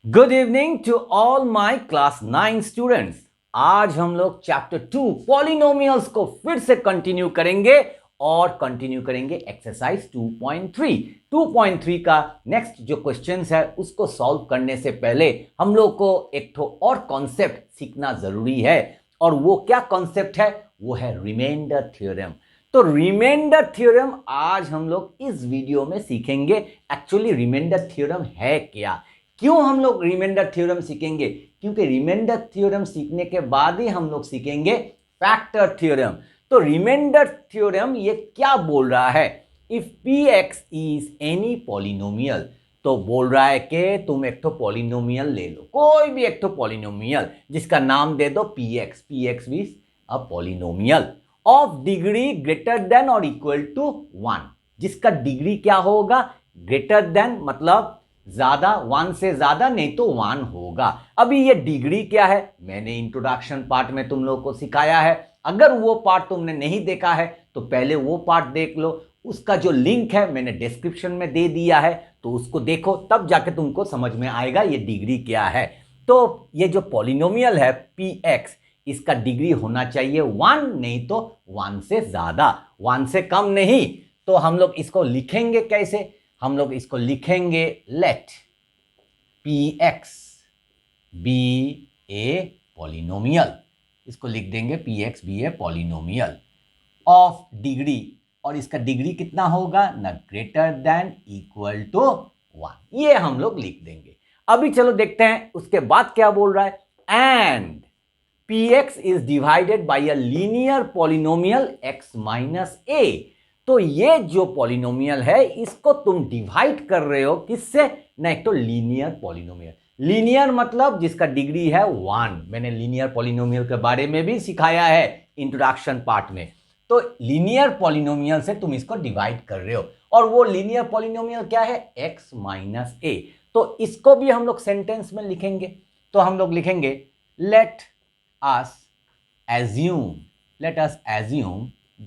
Good evening to all my class 9 students. आज हम लोग चैप्टर 2 पॉलिनोमियल्स को फिर से कंटिन्यू करेंगे और कंटिन्यू करेंगे एक्सरसाइज 2.3। 2.3 का नेक्स्ट जो क्वेश्चंस है उसको सॉल्व करने से पहले हम लोग को एक तो और कॉन्सेप्ट सीखना जरूरी है, और वो क्या कॉन्सेप्ट है? वो है रिमाइंडर थ्योरम। तो रिमाइंडर थ्योरम आज हम लोग इस वीडियो में सीखेंगे। एक्चुअली रिमाइंडर थ्योरम है क्या, क्यों हम लोग रिमाइंडर थ्योरम सीखेंगे? क्योंकि रिमाइंडर थ्योरम सीखने के बाद ही हम लोग सीखेंगे फैक्टर थ्योरम। तो रिमाइंडर थ्योरम ये क्या बोल रहा है? If px is any polynomial, तो बोल रहा है कि तुम एक तो पॉलिनोमियल ले लो, कोई भी एक तो पॉलिनोमियल जिसका नाम दे दो px। px is a polynomial of degree greater than और इक्वल टू 1, जिसका डिग्री क्या होगा? ग्रेटर देन मतलब ज्यादा, 1 से ज्यादा, नहीं तो 1 होगा। अभी ये डिग्री क्या है मैंने इंट्रोडक्शन पार्ट में तुम लोगों को सिखाया है। अगर वो पार्ट तुमने नहीं देखा है तो पहले वो पार्ट देख लो। उसका जो लिंक है मैंने डिस्क्रिप्शन में दे दिया है, तो उसको देखो, तब जाके तुमको समझ में आएगा ये डिग्री क्या है। तो ये जो पॉलिनोमियल है px, इसका डिग्री होना चाहिए 1, नहीं तो 1 से ज्यादा, 1 से कम नहीं। तो हम लोग इसको लिखेंगे कैसे? हम लोग इसको लिखेंगे let px be a polynomial. इसको लिख देंगे px be a polynomial of degree, और इसका डिग्री कितना होगा ना? Greater than equal to 1। ये हम लोग लिख देंगे। अभी चलो देखते हैं उसके बाद क्या बोल रहा है। And px is divided by a linear polynomial x minus A. तो ये जो पॉलिनोमियल है इसको तुम डिवाइड कर रहे हो किससे? ना, एक तो लीनियर पॉलिनोमियल। लीनियर मतलब जिसका डिग्री है 1। मैंने लीनियर पॉलिनोमियल के बारे में भी सिखाया है इंट्रोडक्शन पार्ट में। तो लीनियर पॉलिनोमियल से तुम इसको डिवाइड कर रहे हो, और वो लीनियर पॉलिनोमियल क्या है? x minus A. तो इसको भी हम लोग सेंटेंस में लिखेंगे। तो हम लोग लिखेंगे let us assume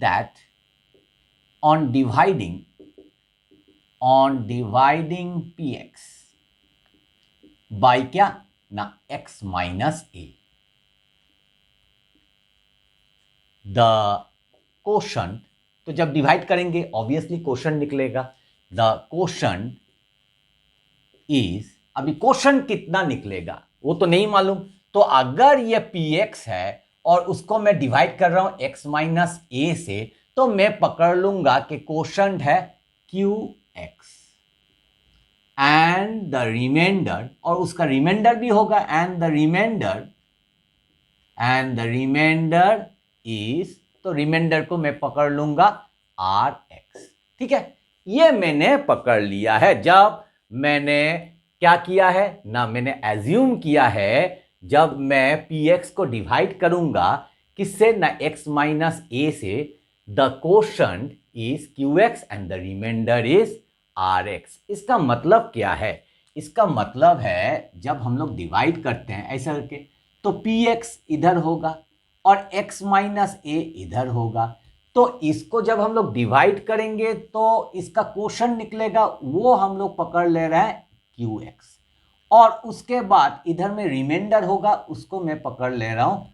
that on dividing px by क्या ना? x minus A, the quotient. तो जब डिवाइड करेंगे ऑब्वियसली कोशंट निकलेगा। द कोशंट इज, अभी कोशंट कितना निकलेगा वो तो नहीं मालूम। तो अगर ये px है और उसको मैं डिवाइड कर रहा हूं x माइनस ए से, तो मैं पकड़ लूंगा कि कोशंट है qx एंड द रिमाइंडर, और उसका रिमाइंडर भी होगा, एंड द रिमाइंडर इज, तो रिमाइंडर को मैं पकड़ लूंगा rx। ठीक है, ये मैंने पकड़ लिया है। जब मैंने क्या किया है ना, मैंने एज्यूम किया है जब मैं px को डिवाइड करूंगा किससे ना? x माइनस ए से, the quotient is qx and the remainder is rx। इसका मतलब क्या है? इसका मतलब है जब हम लोग डिवाइड करते हैं ऐसा करके, तो px इधर होगा और x माइनस ए इधर होगा। तो इसको जब हम लोग डिवाइड करेंगे तो इसका कोशंट निकलेगा, वो हम लोग पकड़ ले रहे हैं qx, और उसके बाद इधर में रिमाइंडर होगा, उसको मैं पकड़ ले रहा हूं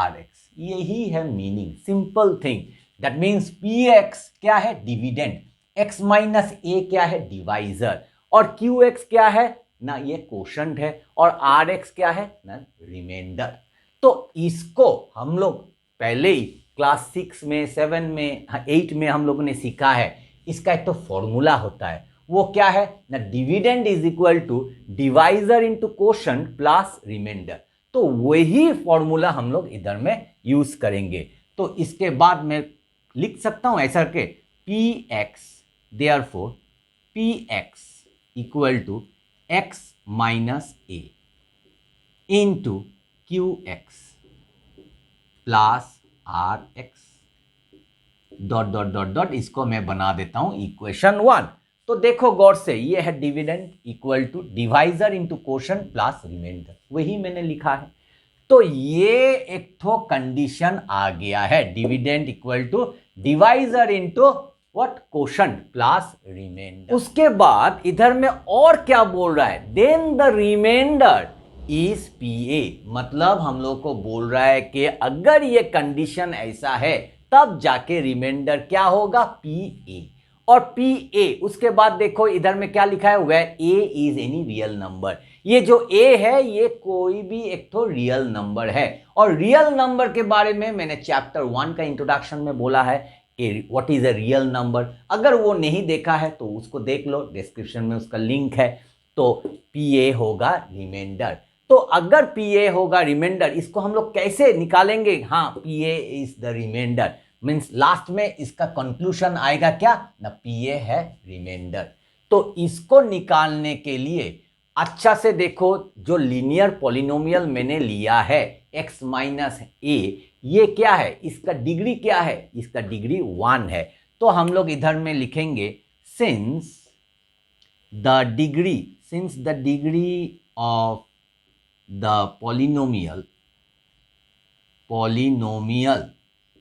rx। यही है meaning, simple thing. That means px क्या है? डिविडेंड। x माइनस ए क्या है? डिवाइजर। और qx क्या है ना? ये कोशंट है। और rx क्या है ना? रिमाइंडर। तो इसको हम लोग पहले ही क्लास 6 में, 7 में, 8 में हम लोगों ने सीखा है। इसका एक तो फॉर्मूला होता है, वो क्या है ना? Dividend is equal to divisor into quotient plus remainder. तो वही फॉर्मूला हम लोग इधर में यूज करेंगे। तो इसके बाद मैं लिख सकता हूं ऐसा करके, px therefore px equal to x minus a into qx plus rx dot dot dot dot. इसको मैं बना देता हूं इक्वेशन 1। तो देखो गौर से, ये है dividend equal to divisor into quotient plus remainder, वही मैंने लिखा है। तो ये एक तो कंडीशन आ गया है, dividend equal to divisor into what, quotient plus remainder. उसके बाद इधर में और क्या बोल रहा है, then the remainder is P A, मतलब हम लोग को बोल रहा है कि अगर ये कंडीशन ऐसा है तब जाके रिमाइंडर क्या होगा, पीए। और पीए उसके बाद देखो इधर में क्या लिखा है, where a is any real number. ये जो ए है ये कोई भी एक तो रियल नंबर है। और रियल नंबर के बारे में मैंने चैप्टर 1 का इंट्रोडक्शन में बोला है कि what is a real number. अगर वो नहीं देखा है तो उसको देख लो, डिस्क्रिप्शन में उसका लिंक है। तो पीए होगा रिमाइंडर। तो अगर पीए होगा रिमाइंडर, इसको हम लोग कैसे निकालेंगे, हाँ PA is the remainder, means last में इसका कंक्लूजन आएगा क्या ना, पीए है रिमाइंडर। तो इसको निकालने के लिए अच्छा से देखो, जो लीनियर पॉलिनोमियल मैंने लिया है x माइनस ए, ये क्या है, इसका डिग्री क्या है, इसका डिग्री 1 है। तो हम लोग इधर में लिखेंगे since the degree of the polynomial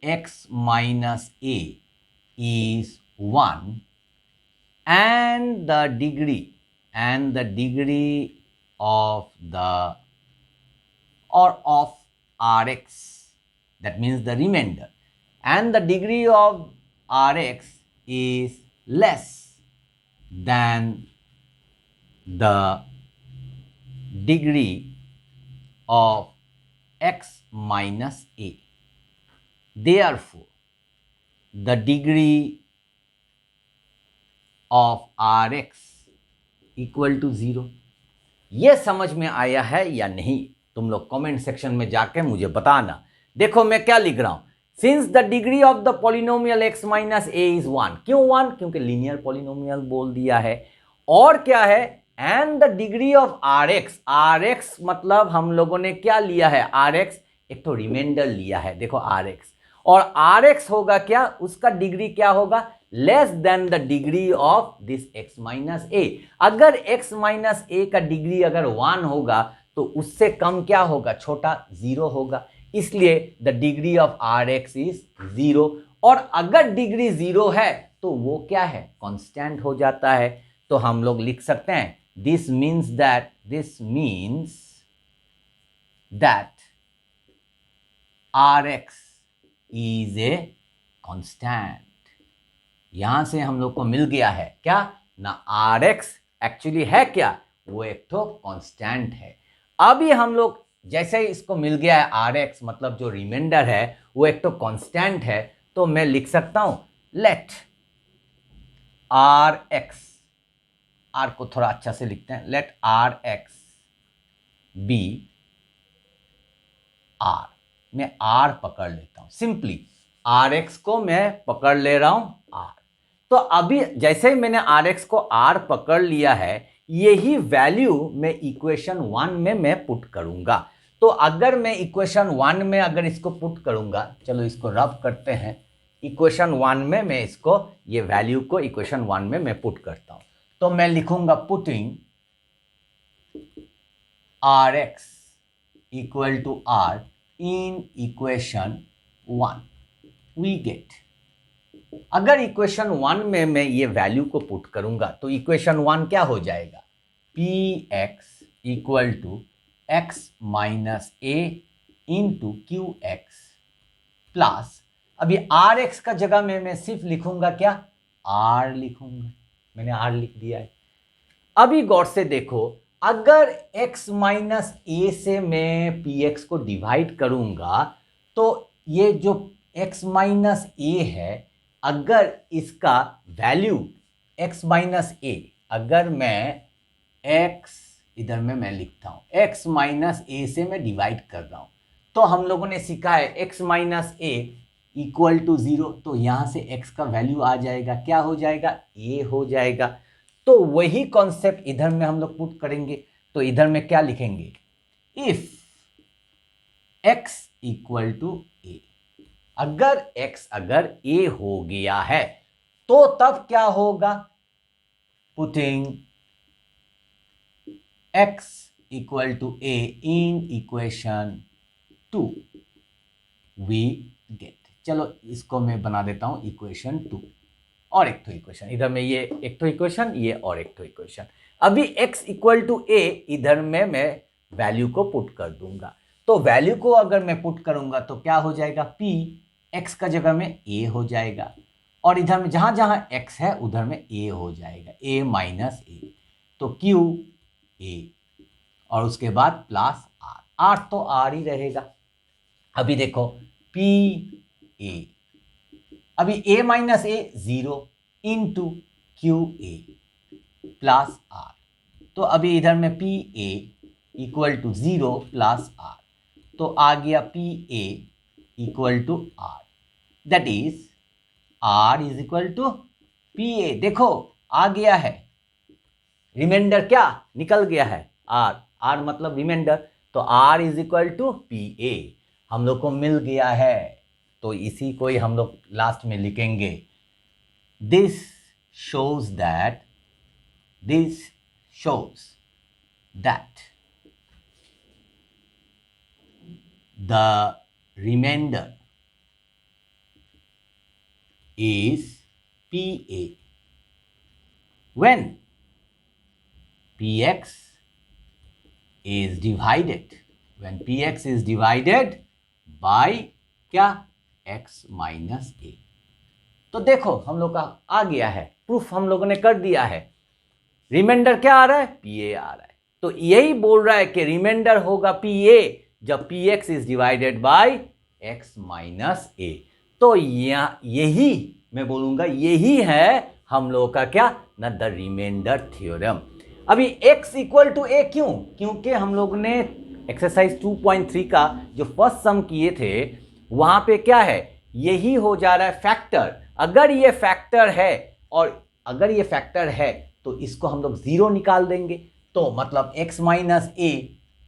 x minus a is 1 and the degree of the or of Rx, that means the remainder, and the degree of Rx is less than the degree of x minus a. Therefore, the degree of Rx equal to 0। ये समझ में आया है या नहीं, तुम लोग comment section में जाके मुझे बताना। देखो मैं क्या लिख रहा हूं, since the degree of the polynomial x minus A is 1। क्यों 1, क्योंकि लीनियर पॉलिनोमियल बोल दिया है। और क्या है, and the degree of Rx मतलब हम लोगों ने क्या लिया है, Rx एक तो रिमाइंडर लिया है, देखो Rx, और Rx होगा क्या, उसका डिग्री क्या होगा, less than the degree of this x minus ए। अगर x माइनस ए का डिग्री अगर 1 होगा तो उससे कम क्या होगा, छोटा 0 होगा, इसलिए the degree of Rx is 0। और अगर डिग्री 0 है तो वो क्या है, कांस्टेंट हो जाता है। तो हम लोग लिख सकते हैं this means that Rx is a constant. यहां से हम लोग को मिल गया है क्या ना, Rx एक्चुअली है क्या, वो एक तो कांस्टेंट है। अभी हम लोग जैसे ही इसको मिल गया है Rx मतलब जो रिमाइंडर है वो एक तो कांस्टेंट है, तो मैं लिख सकता हूं लेट Rx, R को थोड़ा अच्छा से लिखते हैं, लेट Rx बी R। मैं R पकड़ लेता हूं, सिंपली Rx को मैं पकड़ ले रहा हूं R। तो अभी जैसे ही मैंने Rx को R पकड़ लिया है, यही वैल्यू मैं इक्वेशन 1 में मैं पुट करूंगा। तो अगर मैं इक्वेशन 1 में अगर इसको पुट करूंगा, चलो इसको रब करते हैं, इक्वेशन 1 में मैं इसको ये वैल्यू को इक्वेशन 1 में मैं पुट करता हूं। तो मैं लिखूंगा putting Rx equal to R in equation 1 we get, अगर इक्वेशन 1 में मैं ये वैल्यू को पुट करूंगा तो इक्वेशन 1 क्या हो जाएगा, px equal to x minus a into Q X plus, अभी Rx का जगह में मैं सिर्फ लिखूंगा क्या, R लिखूंगा, मैंने R लिख दिया है। अभी गौर से देखो, अगर x माइनस ए से मैं px को डिवाइड करूंगा तो ये जो x माइनस ए है, अगर इसका वैल्यू x माइनस ए, अगर मैं x इधर में मैं लिखता हूं x माइनस ए से मैं डिवाइड कर रहा हूं, तो हम लोगों ने सीखा है x minus a equal to 0, तो यहां से x का वैल्यू आ जाएगा, क्या हो जाएगा, a हो जाएगा। तो वही कॉन्सेप्ट इधर में हम लोग पुट करेंगे। तो इधर में क्या लिखेंगे, if x equal to a, अगर x अगर a हो गया है तो तब क्या होगा, putting x equal to a in equation 2 we get, चलो इसको मैं बना देता हूं इक्वेशन 2। और एक तो इक्वेशन, इधर में ये एक तो इक्वेशन, ये और एक तो इक्वेशन। अभी x इक्वल टू a, इधर में मैं वैल्यू को पुट कर दूंगा। तो वैल्यू को अगर मैं पुट करूंगा तो क्या हो जाएगा, p x का जगह में a हो जाएगा, और इधर में जहां जहां x है उधर में a हो जाएगा, a माइनस a, तो q a, और उसके बाद प्लस r तो r ही रहेगा। अभी देखो p a, अभी a minus a 0 into Q A plus R, तो अभी इधर में P A equal to 0 plus R, तो आ गया P A equal to R, that is R is equal to P A. देखो आ गया है, रिमाइंडर क्या निकल गया है, आर, आर मतलब रिमाइंडर, तो R is equal to P A हम लोग को मिल गया है। तो इसी को ही हम लोग लास्ट में लिखेंगे, this shows that the remainder is PA when PX is divided by क्या, x माइनस a। तो देखो हम लोग का आ गया है, प्रूफ हम लोगों ने कर दिया है। रिमाइंडर क्या आ रहा है, PA आ रहा है, तो यही बोल रहा है कि रिमाइंडर होगा PA जब PX is divided bye x minus a। तो यही मैं बोलूंगा, यही है हम लोग का क्या ना, द रिमाइंडर थ्योरम। अभी x इक्वल टू a क्यों, क्योंकि हम लोग ने एक्सरसाइज 2.3 का जो फर्स्ट सम किए थे वहां पे क्या है, यही हो जा रहा है फैक्टर। अगर ये फैक्टर है, और अगर ये फैक्टर है तो इसको हम लोग 0 निकाल देंगे, तो मतलब x minus a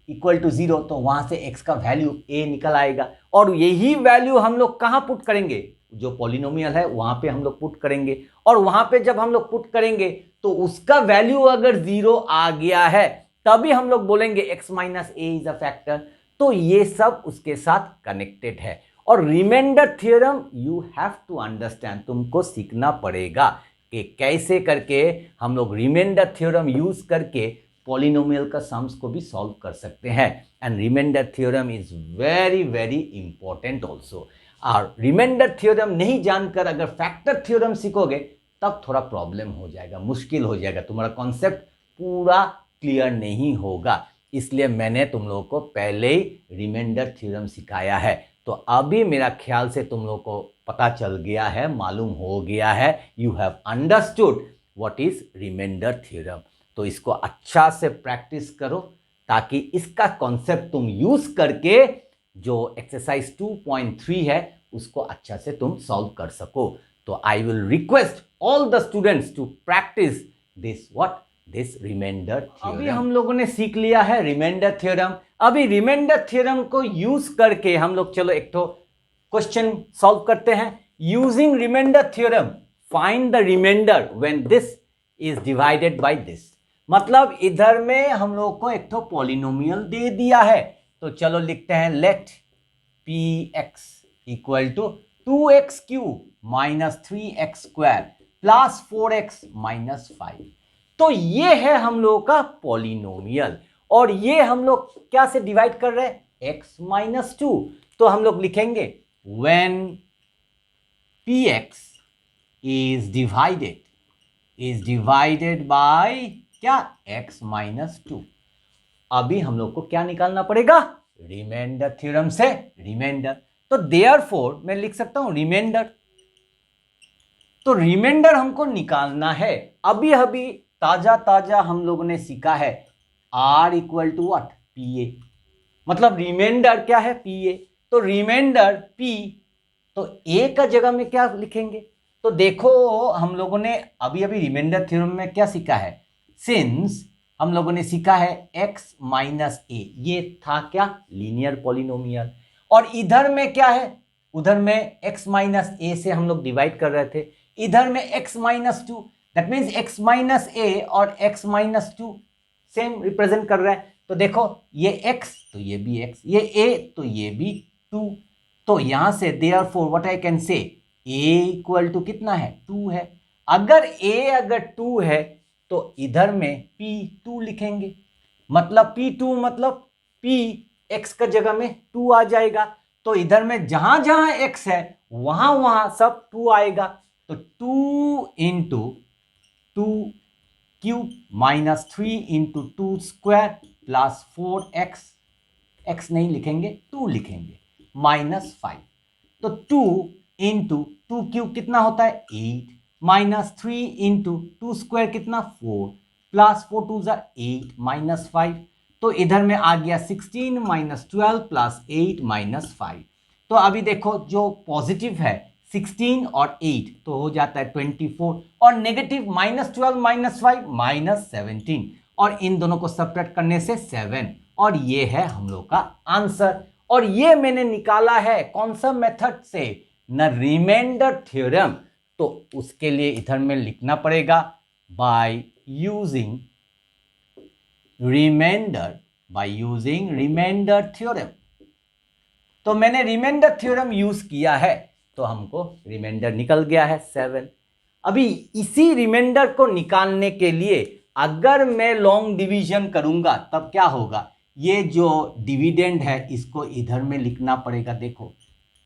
equal to 0, तो वहां से x का वैल्यू a निकल आएगा, और यही वैल्यू हम लोग कहां पुट करेंगे, जो पॉलिनोमियल है वहां पे हम लोग पुट करेंगे, और वहां पे जब हम लोग पुट करेंगे तो उसका वैल्यू अगर 0 आ गया है तभी हम लोग बोलेंगे x minus a is a factor. तो ये सब उसके साथ कनेक्टेड है। और remainder theorem you have to understand, तुमको सीखना पड़ेगा कि कैसे करके हम लोग रिमाइंडर थ्योरम यूज करके पॉलिनोमियल का सम्स को भी सॉल्व कर सकते हैं। And remainder theorem is very very important also. और रिमाइंडर थ्योरम नहीं जानकर अगर फैक्टर थ्योरम सीखोगे तब थोड़ा प्रॉब्लम हो जाएगा, मुश्किल हो जाएगा, तुम्हारा कॉन्सेप्ट पूरा क्लियर नहीं होगा। इसलिए मैंने तुम लोगों को पहले ही रिमाइंडर थ्योरम सिखाया है। तो अभी मेरा ख्याल से तुम लोगों को पता चल गया है, मालूम हो गया है, you have understood what is remainder theorem. तो इसको अच्छा से प्रैक्टिस करो ताकि इसका कॉन्सेप्ट तुम यूज करके जो एक्सरसाइज 2.3 है उसको अच्छा से तुम सॉल्व कर सको। तो I will request all the students to practise this remainder theorem. अभी हम लोगों ने सीख लिया है रिमाइंडर थ्योरम। अभी रिमाइंडर थ्योरम को यूज करके हम लोग चलो एक तो क्वेश्चन सॉल्व करते हैं। Using remainder theorem find the remainder when this is divided by this. मतलब इधर में हम लोग को एक तो पॉलिनोमियल दे दिया है, तो चलो लिखते हैं let px equal to 2x cube minus 3x square plus 4x minus 5। तो ये है हम लोग का पॉलिनोमियल, और ये हम लोग क्या से डिवाइड कर रहे हैं, x माइनस 2। तो हम लोग लिखेंगे when px is divided bye क्या, x माइनस 2। अभी हम लोग को क्या निकालना पड़ेगा, रिमाइंडर थ्योरम से रिमाइंडर। तो देयरफॉर मैं लिख सकता हूं रिमाइंडर। तो रिमाइंडर हमको निकालना है। अभी अभी ताजा हम लोगों ने सीखा है r equal to what, PA। मतलब रिमाइंडर क्या है, PA। तो रिमाइंडर P, तो A का जगह में क्या लिखेंगे। तो देखो हम लोगों ने अभी अभी रिमाइंडर थ्योरम में क्या सीखा है, सिंस हम लोगों ने सीखा है x माइनस a, ये था क्या, लीनियर पॉलिनोमियल। और इधर में क्या है, उधर में x माइनस a से हम लोग डिवाइड कर रहे थे, इधर में x minus 2, that means x minus a और x माइनस 2 सेम रिप्रेजेंट कर रहा है। तो देखो ये x तो ये भी x, ये a तो ये भी 2। तो यहां से therefore what I can say, a equal to कितना है, 2 है। अगर a अगर 2 है तो इधर में p2 लिखेंगे, मतलब p2 मतलब p x का जगह में 2 आ जाएगा। तो इधर में जहां जहां x है वहां वहां सब 2 आएगा। तो 2 into 2 cube minus 3 into 2 square plus 4x, x नहीं लिखेंगे 2 लिखेंगे, माइनस 5। तो 2 इंटू 2 क्यूब कितना होता है 8, माइनस 3 इंटू 2 स्क्वायर कितना 4, प्लस 4 2 ज़ा 8 माइनस 5। तो इधर में आ गया 16 माइनस 12 प्लस 8 माइनस 5। तो अभी देखो जो पॉजिटिव है 16 और 8 तो हो जाता है 24, और नेगेटिव माइनस 12 माइनस 5 माइनस 17, और इन दोनों को सब्ट्रैक्ट करने से 7, और ये है हम लोग का आंसर। और ये मैंने निकाला है कौन सा मेथड से, न रिमाइंडर थ्योरम। तो उसके लिए इधर में लिखना पड़ेगा बाय यूजिंग रिमाइंडर थ्योरम। तो मैंने रिमाइंडर थ्योरम यूज किया है तो हमको रिमाइंडर निकल गया है 7। अभी इसी रिमाइंडर को निकालने के लिए अगर मैं लॉन्ग डिवीजन करूंगा तब क्या होगा, ये जो डिविडेंड है इसको इधर में लिखना पड़ेगा, देखो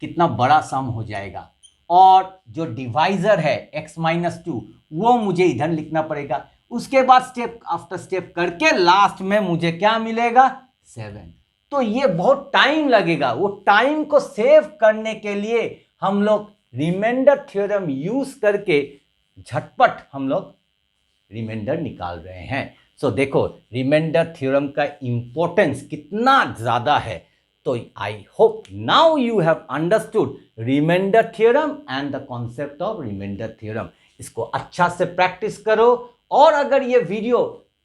कितना बड़ा सम हो जाएगा। और जो डिवाइजर है x माइनस 2 वो मुझे इधर लिखना पड़ेगा। उसके बाद स्टेप आफ्टर स्टेप करके लास्ट में मुझे क्या मिलेगा 7। तो ये बहुत टाइम लगेगा, वो टाइम को सेव करने के लिए हम लोग रिमाइंडर थ्योरम यूज करके झटपट हम लोग रिमाइंडर निकाल रहे हैं। सो देखो रिमाइंडर थ्योरम का इंपॉर्टेंस कितना ज्यादा है। तो I hope now you have understood remainder theorem and the concept of remainder theorem. इसको अच्छा से प्रैक्टिस करो, और अगर ये वीडियो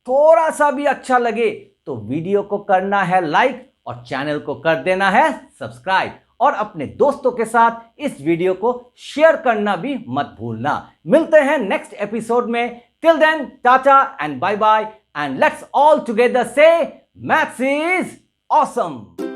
थोड़ा सा भी अच्छा लगे तो वीडियो को करना है लाइक और चैनल को कर देना है सब्सक्राइब, और अपने दोस्तों के साथ इस वीडियो को शेयर करना भी मत भूलना। मिलते हैं नेक्स्ट एपिसोड में। Till then tata and bye bye, and let's all together say maths is awesome.